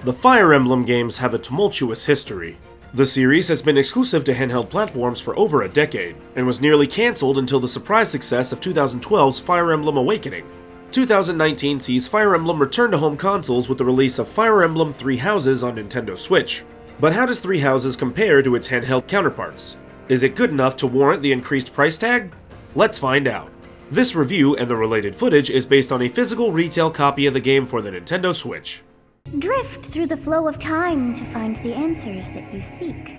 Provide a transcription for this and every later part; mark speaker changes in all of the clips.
Speaker 1: The Fire Emblem games have a tumultuous history. The series has been exclusive to handheld platforms for over a decade, and was nearly cancelled until the surprise success of 2012's Fire Emblem Awakening. 2019 sees Fire Emblem return to home consoles with the release of Fire Emblem Three Houses on Nintendo Switch. But how does Three Houses compare to its handheld counterparts? Is it good enough to warrant the increased price tag? Let's find out. This review and the related footage is based on a physical retail copy of the game for the Nintendo Switch.
Speaker 2: Drift through the flow of time to find the answers that you seek.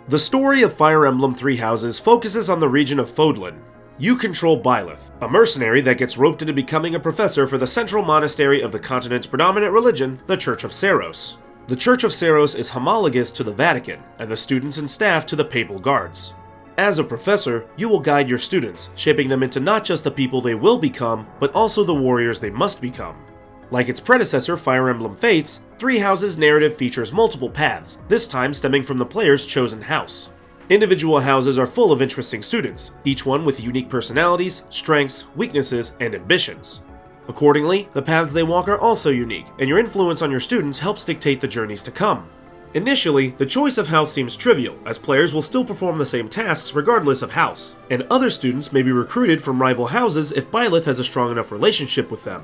Speaker 1: The story of Fire Emblem Three Houses focuses on the region of Fodlan. You control Byleth, a mercenary that gets roped into becoming a professor for the central monastery of the continent's predominant religion, the Church of Seiros. The Church of Seiros is homologous to the Vatican, and the students and staff to the Papal Guards. As a professor, you will guide your students, shaping them into not just the people they will become, but also the warriors they must become. Like its predecessor, Fire Emblem Fates, Three Houses' narrative features multiple paths, this time stemming from the player's chosen house. Individual houses are full of interesting students, each one with unique personalities, strengths, weaknesses, and ambitions. Accordingly, the paths they walk are also unique, and your influence on your students helps dictate the journeys to come. Initially, the choice of house seems trivial, as players will still perform the same tasks regardless of house, and other students may be recruited from rival houses if Byleth has a strong enough relationship with them.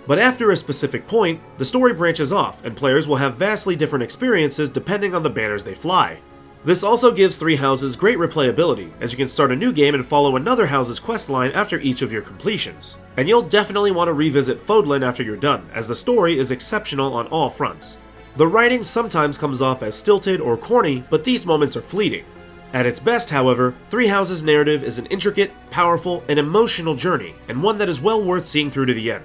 Speaker 1: But after a specific point, the story branches off, and players will have vastly different experiences depending on the banners they fly. This also gives Three Houses great replayability, as you can start a new game and follow another house's questline after each of your completions. And you'll definitely want to revisit Fodlan after you're done, as the story is exceptional on all fronts. The writing sometimes comes off as stilted or corny, but these moments are fleeting. At its best, however, Three Houses' narrative is an intricate, powerful, and emotional journey, and one that is well worth seeing through to the end.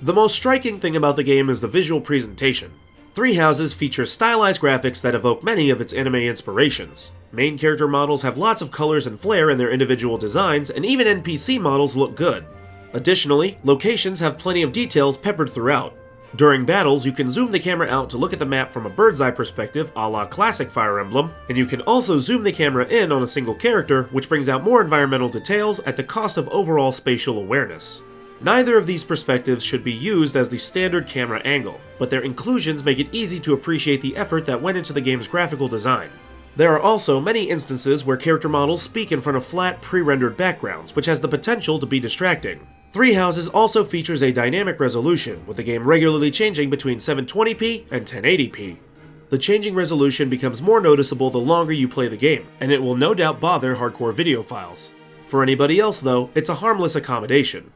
Speaker 1: The most striking thing about the game is the visual presentation. Three Houses features stylized graphics that evoke many of its anime inspirations. Main character models have lots of colors and flair in their individual designs, and even NPC models look good. Additionally, locations have plenty of details peppered throughout. During battles, you can zoom the camera out to look at the map from a bird's eye perspective, a la classic Fire Emblem, and you can also zoom the camera in on a single character, which brings out more environmental details at the cost of overall spatial awareness. Neither of these perspectives should be used as the standard camera angle, but their inclusions make it easy to appreciate the effort that went into the game's graphical design. There are also many instances where character models speak in front of flat, pre-rendered backgrounds, which has the potential to be distracting. Three Houses also features a dynamic resolution, with the game regularly changing between 720p and 1080p. The changing resolution becomes more noticeable the longer you play the game, and it will no doubt bother hardcore videophiles. For anybody else though, it's a harmless accommodation.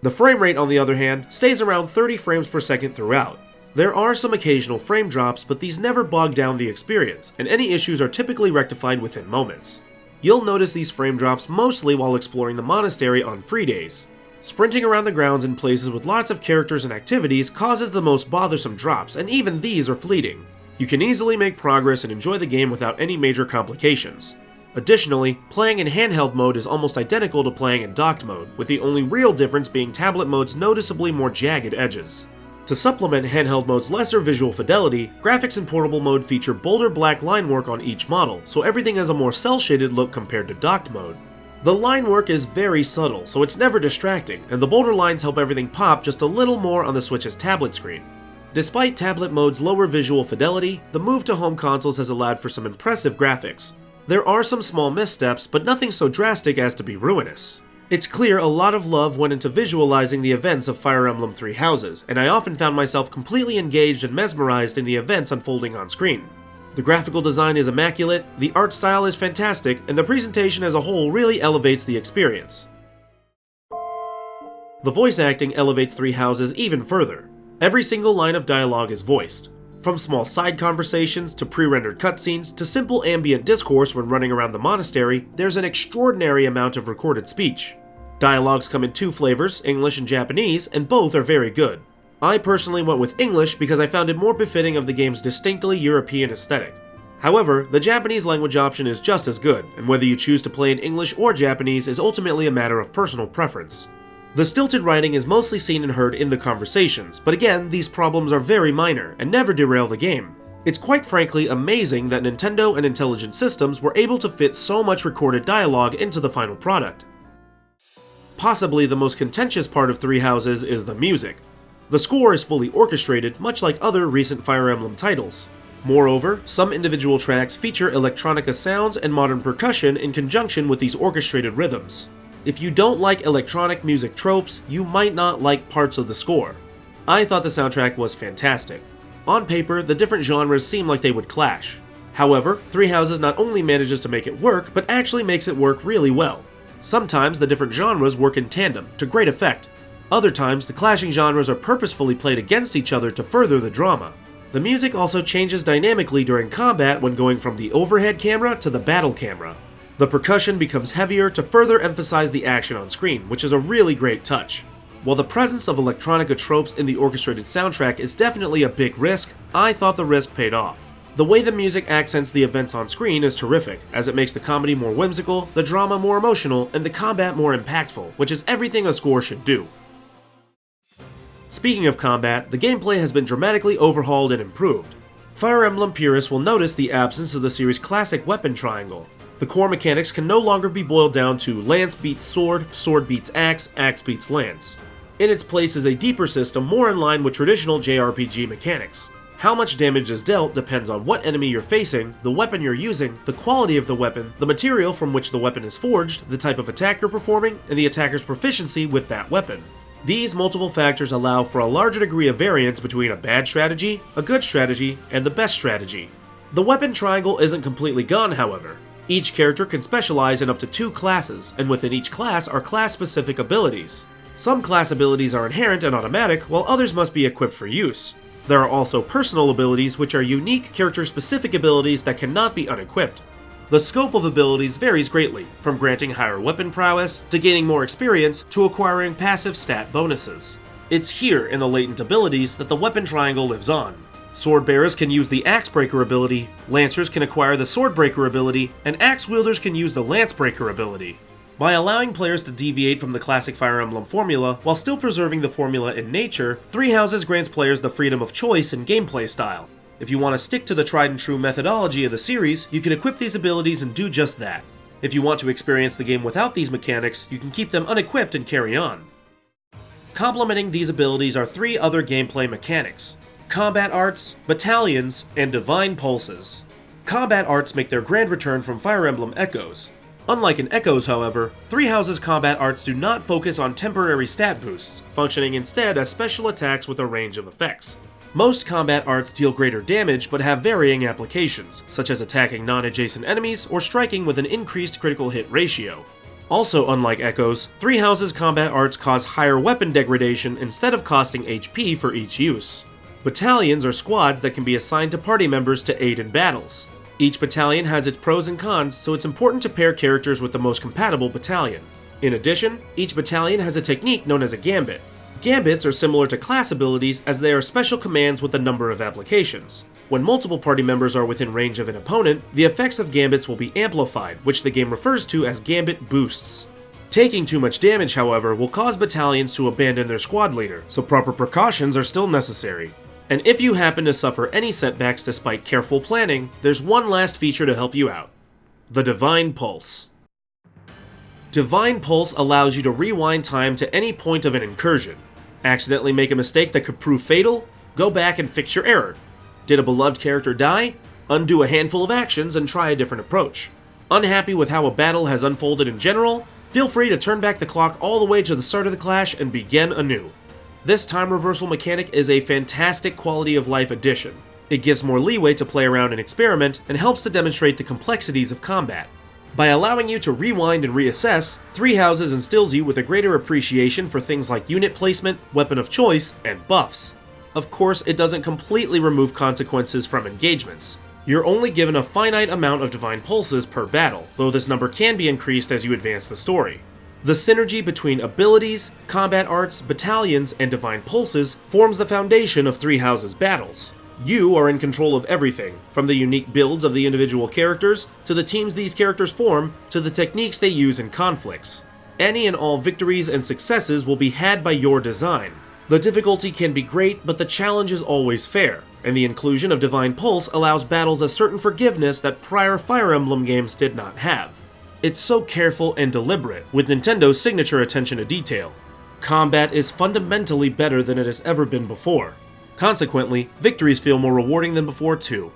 Speaker 1: The frame rate, on the other hand, stays around 30 frames per second throughout. There are some occasional frame drops, but these never bog down the experience, and any issues are typically rectified within moments. You'll notice these frame drops mostly while exploring the monastery on free days. Sprinting around the grounds in places with lots of characters and activities causes the most bothersome drops, and even these are fleeting. You can easily make progress and enjoy the game without any major complications. Additionally, playing in handheld mode is almost identical to playing in docked mode, with the only real difference being tablet mode's noticeably more jagged edges. To supplement handheld mode's lesser visual fidelity, graphics in portable mode feature bolder black line work on each model, so everything has a more cel-shaded look compared to docked mode. The line work is very subtle, so it's never distracting, and the bolder lines help everything pop just a little more on the Switch's tablet screen. Despite tablet mode's lower visual fidelity, the move to home consoles has allowed for some impressive graphics. There are some small missteps, but nothing so drastic as to be ruinous. It's clear a lot of love went into visualizing the events of Fire Emblem Three Houses, and I often found myself completely engaged and mesmerized in the events unfolding on screen. The graphical design is immaculate, the art style is fantastic, and the presentation as a whole really elevates the experience. The voice acting elevates Three Houses even further. Every single line of dialogue is voiced. From small side conversations, to pre-rendered cutscenes, to simple ambient discourse when running around the monastery, there's an extraordinary amount of recorded speech. Dialogues come in two flavors, English and Japanese, and both are very good. I personally went with English because I found it more befitting of the game's distinctly European aesthetic. However, the Japanese language option is just as good, and whether you choose to play in English or Japanese is ultimately a matter of personal preference. The stilted writing is mostly seen and heard in the conversations, but again, these problems are very minor and never derail the game. It's quite frankly amazing that Nintendo and Intelligent Systems were able to fit so much recorded dialogue into the final product. Possibly the most contentious part of Three Houses is the music. The score is fully orchestrated, much like other recent Fire Emblem titles. Moreover, some individual tracks feature electronica sounds and modern percussion in conjunction with these orchestrated rhythms. If you don't like electronic music tropes, you might not like parts of the score. I thought the soundtrack was fantastic. On paper, the different genres seem like they would clash. However, Three Houses not only manages to make it work, but actually makes it work really well. Sometimes the different genres work in tandem, to great effect. Other times, the clashing genres are purposefully played against each other to further the drama. The music also changes dynamically during combat when going from the overhead camera to the battle camera. The percussion becomes heavier to further emphasize the action on screen, which is a really great touch. While the presence of electronica tropes in the orchestrated soundtrack is definitely a big risk, I thought the risk paid off. The way the music accents the events on screen is terrific, as it makes the comedy more whimsical, the drama more emotional, and the combat more impactful, which is everything a score should do. Speaking of combat, the gameplay has been dramatically overhauled and improved. Fire Emblem purists will notice the absence of the series' classic weapon triangle. The core mechanics can no longer be boiled down to lance beats sword, sword beats axe, axe beats lance. In its place is a deeper system more in line with traditional JRPG mechanics. How much damage is dealt depends on what enemy you're facing, the weapon you're using, the quality of the weapon, the material from which the weapon is forged, the type of attack you're performing, and the attacker's proficiency with that weapon. These multiple factors allow for a larger degree of variance between a bad strategy, a good strategy, and the best strategy. The weapon triangle isn't completely gone, however. Each character can specialize in up to 2 classes, and within each class are class-specific abilities. Some class abilities are inherent and automatic, while others must be equipped for use. There are also personal abilities, which are unique character-specific abilities that cannot be unequipped. The scope of abilities varies greatly, from granting higher weapon prowess, to gaining more experience, to acquiring passive stat bonuses. It's here in the latent abilities that the weapon triangle lives on. Sword bearers can use the Axe Breaker ability, Lancers can acquire the Sword Breaker ability, and Axe wielders can use the Lance Breaker ability. By allowing players to deviate from the classic Fire Emblem formula while still preserving the formula in nature, Three Houses grants players the freedom of choice in gameplay style. If you want to stick to the tried and true methodology of the series, you can equip these abilities and do just that. If you want to experience the game without these mechanics, you can keep them unequipped and carry on. Complementing these abilities are 3 other gameplay mechanics: combat arts, battalions, and divine pulses. Combat arts make their grand return from Fire Emblem Echoes. Unlike in Echoes, however, Three Houses combat arts do not focus on temporary stat boosts, functioning instead as special attacks with a range of effects. Most combat arts deal greater damage but have varying applications, such as attacking non-adjacent enemies or striking with an increased critical hit ratio. Also, unlike Echoes, Three Houses combat arts cause higher weapon degradation instead of costing HP for each use. Battalions are squads that can be assigned to party members to aid in battles. Each battalion has its pros and cons, so it's important to pair characters with the most compatible battalion. In addition, each battalion has a technique known as a gambit. Gambits are similar to class abilities as they are special commands with a number of applications. When multiple party members are within range of an opponent, the effects of gambits will be amplified, which the game refers to as gambit boosts. Taking too much damage, however, will cause battalions to abandon their squad leader, so proper precautions are still necessary. And if you happen to suffer any setbacks despite careful planning, there's one last feature to help you out: the Divine Pulse. Divine Pulse allows you to rewind time to any point of an incursion. Accidentally make a mistake that could prove fatal? Go back and fix your error. Did a beloved character die? Undo a handful of actions and try a different approach. Unhappy with how a battle has unfolded in general? Feel free to turn back the clock all the way to the start of the clash and begin anew. This time reversal mechanic is a fantastic quality of life addition. It gives more leeway to play around and experiment, and helps to demonstrate the complexities of combat. By allowing you to rewind and reassess, Three Houses instills you with a greater appreciation for things like unit placement, weapon of choice, and buffs. Of course, it doesn't completely remove consequences from engagements. You're only given a finite amount of Divine Pulses per battle, though this number can be increased as you advance the story. The synergy between abilities, combat arts, battalions, and Divine Pulses forms the foundation of Three Houses battles. You are in control of everything, from the unique builds of the individual characters, to the teams these characters form, to the techniques they use in conflicts. Any and all victories and successes will be had by your design. The difficulty can be great, but the challenge is always fair. and the inclusion of Divine Pulse allows battles a certain forgiveness that prior Fire Emblem games did not have. It's so careful and deliberate, with Nintendo's signature attention to detail. Combat is fundamentally better than it has ever been before. Consequently, victories feel more rewarding than before too.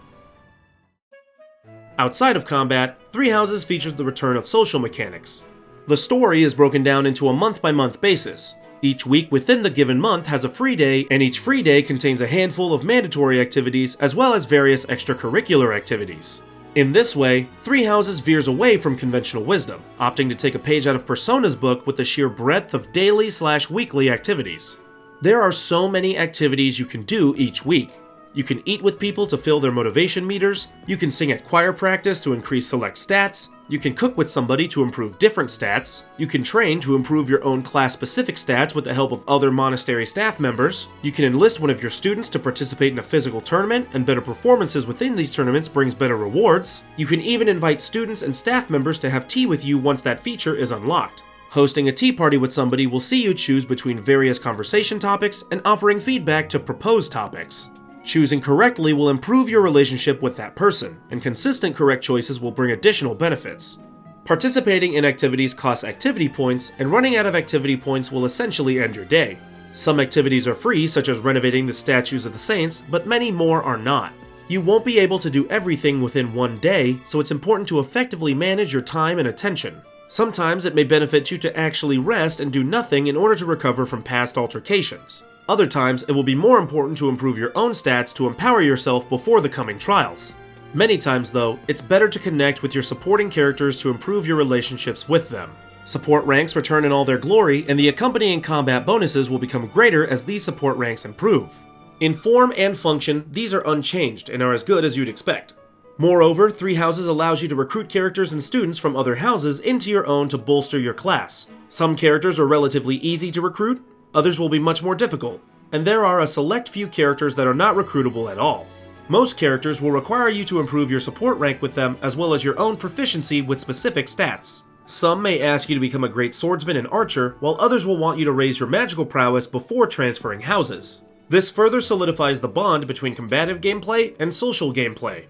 Speaker 1: Outside of combat, Three Houses features the return of social mechanics. The story is broken down into a month-by-month basis. Each week within the given month has a free day, and each free day contains a handful of mandatory activities as well as various extracurricular activities. In this way, Three Houses veers away from conventional wisdom, opting to take a page out of Persona's book with the sheer breadth of daily/weekly activities. There are so many activities you can do each week. You can eat with people to fill their motivation meters, you can sing at choir practice to increase select stats, you can cook with somebody to improve different stats, you can train to improve your own class-specific stats with the help of other monastery staff members, you can enlist one of your students to participate in a physical tournament, and better performances within these tournaments brings better rewards, you can even invite students and staff members to have tea with you once that feature is unlocked. Hosting a tea party with somebody will see you choose between various conversation topics and offering feedback to proposed topics. Choosing correctly will improve your relationship with that person, and consistent correct choices will bring additional benefits. Participating in activities costs activity points, and running out of activity points will essentially end your day. Some activities are free, such as renovating the statues of the saints, but many more are not. You won't be able to do everything within one day, so it's important to effectively manage your time and attention. Sometimes it may benefit you to actually rest and do nothing in order to recover from past altercations. Other times, it will be more important to improve your own stats to empower yourself before the coming trials. Many times, though, it's better to connect with your supporting characters to improve your relationships with them. Support ranks return in all their glory, and the accompanying combat bonuses will become greater as these support ranks improve. In form and function, these are unchanged and are as good as you'd expect. Moreover, Three Houses allows you to recruit characters and students from other houses into your own to bolster your class. Some characters are relatively easy to recruit, others will be much more difficult, and there are a select few characters that are not recruitable at all. Most characters will require you to improve your support rank with them as well as your own proficiency with specific stats. Some may ask you to become a great swordsman and archer, while others will want you to raise your magical prowess before transferring houses. This further solidifies the bond between combative gameplay and social gameplay.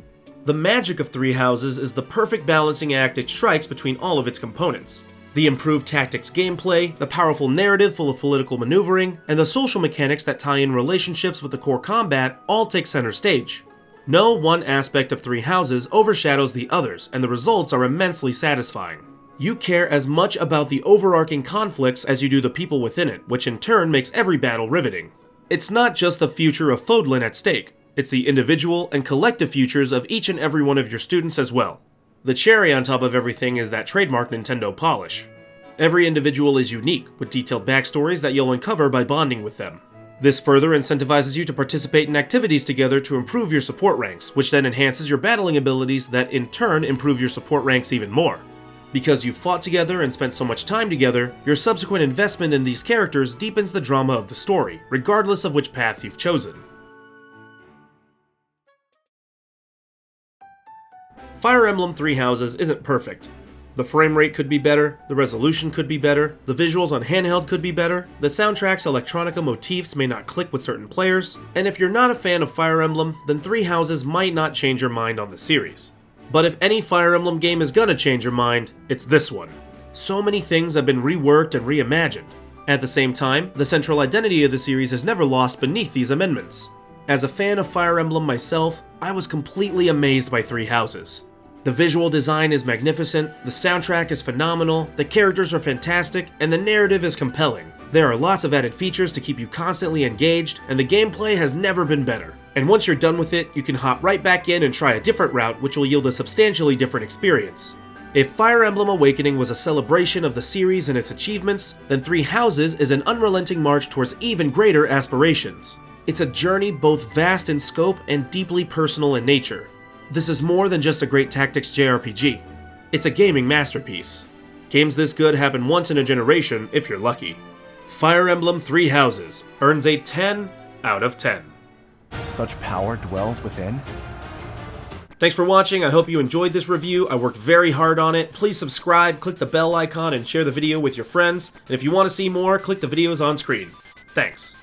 Speaker 1: The magic of Three Houses is the perfect balancing act it strikes between all of its components. The improved tactics gameplay, the powerful narrative full of political maneuvering, and the social mechanics that tie in relationships with the core combat all take center stage. No one aspect of Three Houses overshadows the others, and the results are immensely satisfying. You care as much about the overarching conflicts as you do the people within it, which in turn makes every battle riveting. It's not just the future of Fodlan at stake, it's the individual and collective futures of each and every one of your students as well. The cherry on top of everything is that trademark Nintendo polish. Every individual is unique, with detailed backstories that you'll uncover by bonding with them. This further incentivizes you to participate in activities together to improve your support ranks, which then enhances your battling abilities that in turn improve your support ranks even more. Because you've fought together and spent so much time together, your subsequent investment in these characters deepens the drama of the story, regardless of which path you've chosen. Fire Emblem Three Houses isn't perfect. The frame rate could be better, the resolution could be better, the visuals on handheld could be better, the soundtrack's electronica motifs may not click with certain players, and if you're not a fan of Fire Emblem, then Three Houses might not change your mind on the series. But if any Fire Emblem game is gonna change your mind, it's this one. So many things have been reworked and reimagined. At the same time, the central identity of the series is never lost beneath these amendments. As a fan of Fire Emblem myself, I was completely amazed by Three Houses. The visual design is magnificent, the soundtrack is phenomenal, the characters are fantastic, and the narrative is compelling. There are lots of added features to keep you constantly engaged, and the gameplay has never been better. And once you're done with it, you can hop right back in and try a different route, which will yield a substantially different experience. If Fire Emblem Awakening was a celebration of the series and its achievements, then Three Houses is an unrelenting march towards even greater aspirations. It's a journey both vast in scope and deeply personal in nature. This is more than just a great tactics JRPG. It's a gaming masterpiece. Games this good happen once in a generation, if you're lucky. Fire Emblem Three Houses earns a 10 out of 10.
Speaker 3: Such power dwells within?
Speaker 1: Thanks for watching, I hope you enjoyed this review. I worked very hard on it. Please subscribe, click the bell icon, and share the video with your friends. And if you want to see more, click the videos on screen. Thanks.